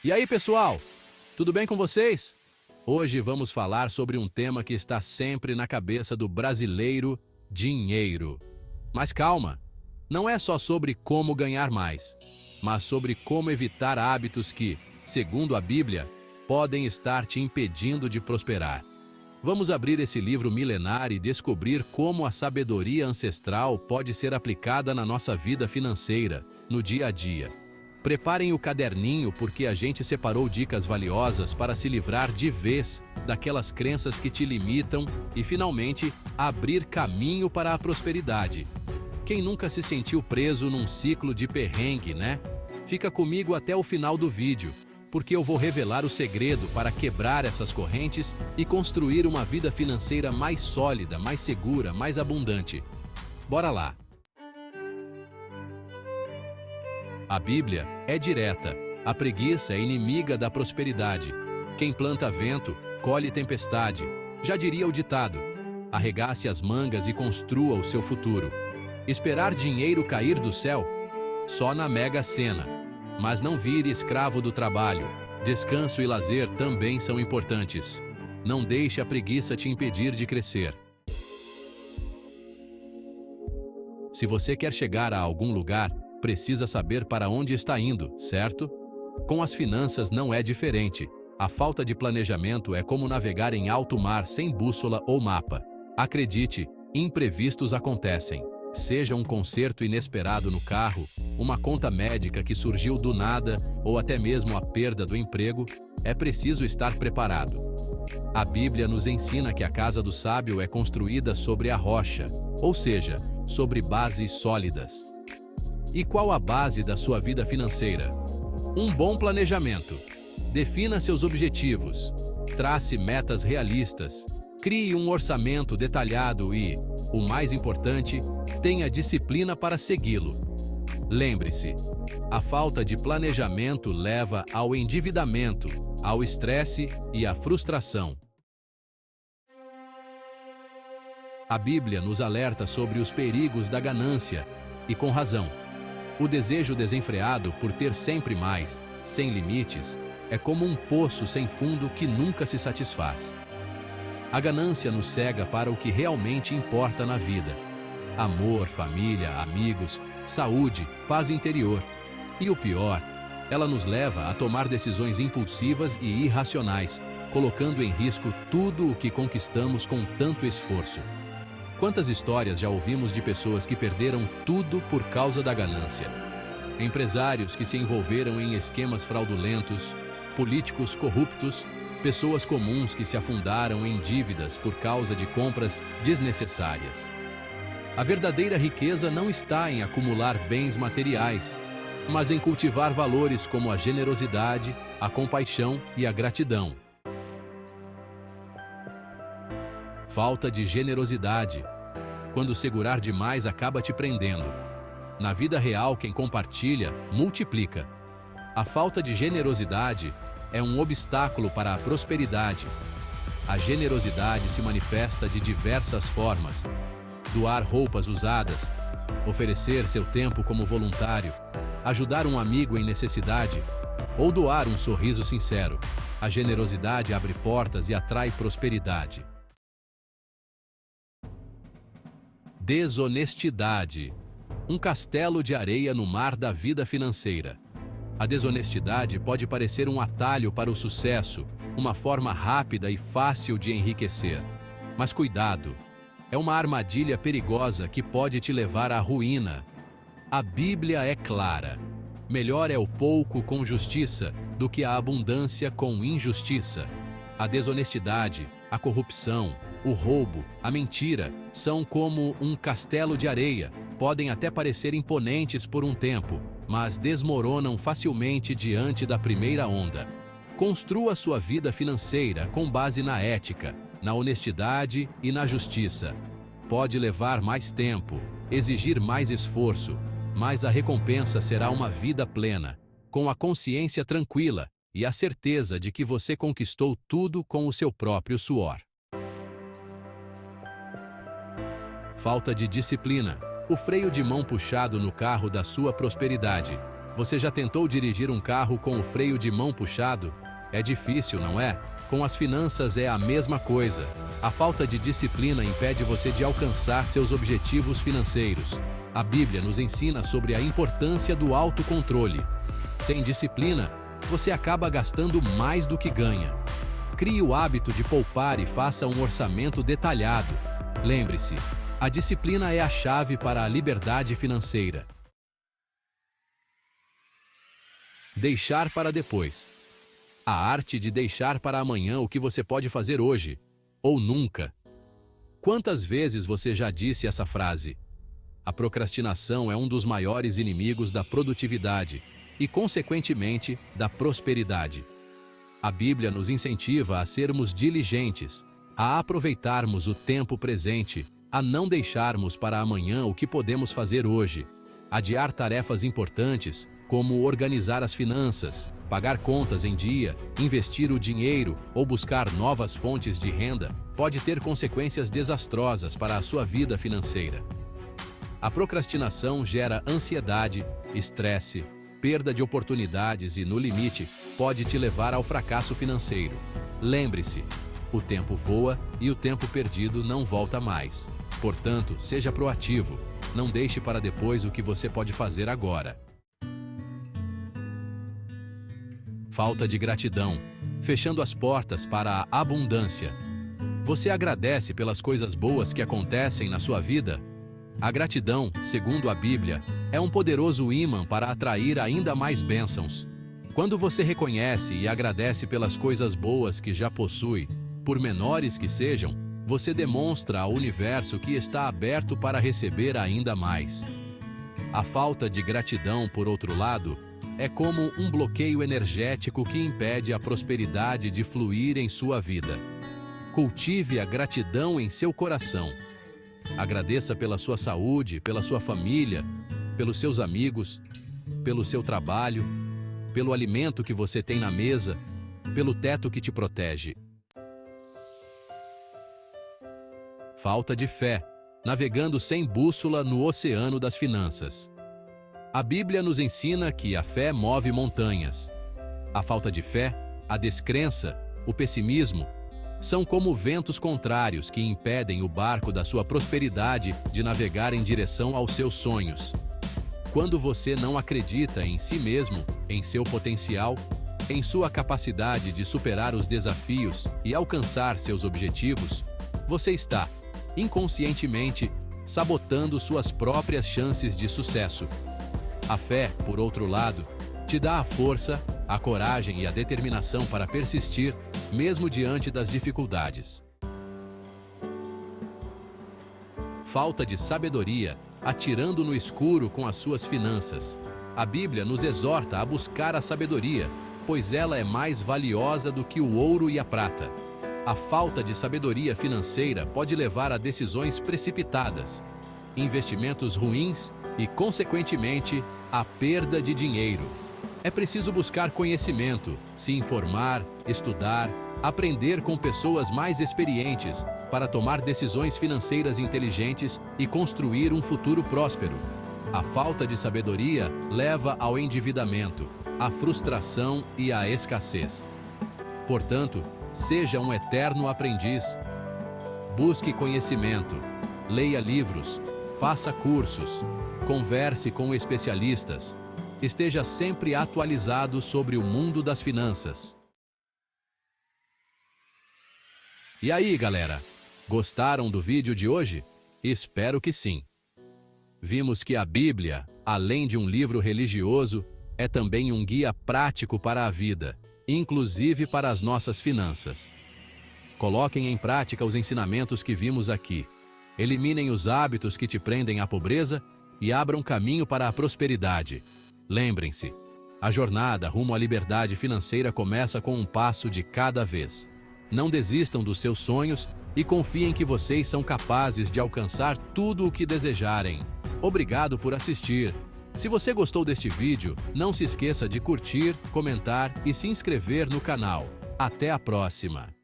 E aí, pessoal? Tudo bem com vocês? Hoje vamos falar sobre um tema que está sempre na cabeça do brasileiro: dinheiro. Mas calma, não é só sobre como ganhar mais, mas sobre como evitar hábitos que, segundo a Bíblia, podem estar te impedindo de prosperar. Vamos abrir esse livro milenar e descobrir como a sabedoria ancestral pode ser aplicada na nossa vida financeira, no dia a dia. Preparem o caderninho porque a gente separou dicas valiosas para se livrar de vez daquelas crenças que te limitam e, finalmente, abrir caminho para a prosperidade. Quem nunca se sentiu preso num ciclo de perrengue, né? Fica comigo até o final do vídeo, porque eu vou revelar o segredo para quebrar essas correntes e construir uma vida financeira mais sólida, mais segura, mais abundante. Bora lá! A Bíblia é direta. A preguiça é inimiga da prosperidade. Quem planta vento, colhe tempestade. Já diria o ditado: arregace as mangas e construa o seu futuro. Esperar dinheiro cair do céu? Só na Mega Sena. Mas não vire escravo do trabalho. Descanso e lazer também são importantes. Não deixe a preguiça te impedir de crescer. Se você quer chegar a algum lugar, precisa saber para onde está indo, certo? Com as finanças não é diferente. A falta de planejamento é como navegar em alto mar sem bússola ou mapa. Acredite, imprevistos acontecem. Seja um conserto inesperado no carro, uma conta médica que surgiu do nada ou até mesmo a perda do emprego, é preciso estar preparado. A Bíblia nos ensina que a casa do sábio é construída sobre a rocha, ou seja, sobre bases sólidas. E qual a base da sua vida financeira? Um bom planejamento. Defina seus objetivos. Trace metas realistas. Crie um orçamento detalhado e, o mais importante, tenha disciplina para segui-lo. Lembre-se, a falta de planejamento leva ao endividamento, ao estresse e à frustração. A Bíblia nos alerta sobre os perigos da ganância, e com razão. O desejo desenfreado por ter sempre mais, sem limites, é como um poço sem fundo que nunca se satisfaz. A ganância nos cega para o que realmente importa na vida: amor, família, amigos, saúde, paz interior. E o pior, ela nos leva a tomar decisões impulsivas e irracionais, colocando em risco tudo o que conquistamos com tanto esforço. Quantas histórias já ouvimos de pessoas que perderam tudo por causa da ganância? Empresários que se envolveram em esquemas fraudulentos, políticos corruptos, pessoas comuns que se afundaram em dívidas por causa de compras desnecessárias. A verdadeira riqueza não está em acumular bens materiais, mas em cultivar valores como a generosidade, a compaixão e a gratidão. Falta de generosidade. Quando segurar demais acaba te prendendo. Na vida real, quem compartilha, multiplica. A falta de generosidade é um obstáculo para a prosperidade. A generosidade se manifesta de diversas formas: doar roupas usadas, oferecer seu tempo como voluntário, ajudar um amigo em necessidade ou doar um sorriso sincero. A generosidade abre portas e atrai prosperidade. Desonestidade. Um castelo de areia no mar da vida financeira. A desonestidade pode parecer um atalho para o sucesso, uma forma rápida e fácil de enriquecer. Mas cuidado! É uma armadilha perigosa que pode te levar à ruína. A Bíblia é clara: melhor é o pouco com justiça do que a abundância com injustiça. A desonestidade, a corrupção, o roubo, a mentira são como um castelo de areia. Podem até parecer imponentes por um tempo, mas desmoronam facilmente diante da primeira onda. Construa sua vida financeira com base na ética, na honestidade e na justiça. Pode levar mais tempo, exigir mais esforço, mas a recompensa será uma vida plena, com a consciência tranquila e a certeza de que você conquistou tudo com o seu próprio suor. Falta de disciplina. O freio de mão puxado no carro da sua prosperidade. Você já tentou dirigir um carro com o freio de mão puxado? É difícil, não é? Com as finanças é a mesma coisa. A falta de disciplina impede você de alcançar seus objetivos financeiros. A Bíblia nos ensina sobre a importância do autocontrole. Sem disciplina, você acaba gastando mais do que ganha. Crie o hábito de poupar e faça um orçamento detalhado. Lembre-se, a disciplina é a chave para a liberdade financeira. Deixar para depois. A arte de deixar para amanhã o que você pode fazer hoje, ou nunca. Quantas vezes você já disse essa frase? A procrastinação é um dos maiores inimigos da produtividade e, consequentemente, da prosperidade. A Bíblia nos incentiva a sermos diligentes, a aproveitarmos o tempo presente, a não deixarmos para amanhã o que podemos fazer hoje. Adiar tarefas importantes, como organizar as finanças, pagar contas em dia, investir o dinheiro ou buscar novas fontes de renda, pode ter consequências desastrosas para a sua vida financeira. A procrastinação gera ansiedade, estresse, perda de oportunidades e, no limite, pode te levar ao fracasso financeiro. Lembre-se, o tempo voa e o tempo perdido não volta mais. Portanto, seja proativo. Não deixe para depois o que você pode fazer agora. Falta de gratidão, fechando as portas para a abundância. Você agradece pelas coisas boas que acontecem na sua vida? A gratidão, segundo a Bíblia, é um poderoso ímã para atrair ainda mais bênçãos. Quando você reconhece e agradece pelas coisas boas que já possui, por menores que sejam, você demonstra ao universo que está aberto para receber ainda mais. A falta de gratidão, por outro lado, é como um bloqueio energético que impede a prosperidade de fluir em sua vida. Cultive a gratidão em seu coração. Agradeça pela sua saúde, pela sua família, pelos seus amigos, pelo seu trabalho, pelo alimento que você tem na mesa, pelo teto que te protege. Falta de fé, navegando sem bússola no oceano das finanças. A Bíblia nos ensina que a fé move montanhas. A falta de fé, a descrença, o pessimismo, são como ventos contrários que impedem o barco da sua prosperidade de navegar em direção aos seus sonhos. Quando você não acredita em si mesmo, em seu potencial, em sua capacidade de superar os desafios e alcançar seus objetivos, você está, inconscientemente, sabotando suas próprias chances de sucesso. A fé, por outro lado, te dá a força, a coragem e a determinação para persistir, mesmo diante das dificuldades. Falta de sabedoria, atirando no escuro com as suas finanças. A Bíblia nos exorta a buscar a sabedoria, pois ela é mais valiosa do que o ouro e a prata. A falta de sabedoria financeira pode levar a decisões precipitadas, investimentos ruins e, consequentemente, a perda de dinheiro. É preciso buscar conhecimento, se informar, estudar, aprender com pessoas mais experientes para tomar decisões financeiras inteligentes e construir um futuro próspero. A falta de sabedoria leva ao endividamento, à frustração e à escassez. Portanto, seja um eterno aprendiz. Busque conhecimento, leia livros, faça cursos, converse com especialistas. Esteja sempre atualizado sobre o mundo das finanças. E aí, galera? Gostaram do vídeo de hoje? Espero que sim. Vimos que a Bíblia, além de um livro religioso, é também um guia prático para a vida, inclusive para as nossas finanças. Coloquem em prática os ensinamentos que vimos aqui. Eliminem os hábitos que te prendem à pobreza e abram caminho para a prosperidade. Lembrem-se, a jornada rumo à liberdade financeira começa com um passo de cada vez. Não desistam dos seus sonhos e confiem que vocês são capazes de alcançar tudo o que desejarem. Obrigado por assistir. Se você gostou deste vídeo, não se esqueça de curtir, comentar e se inscrever no canal. Até a próxima!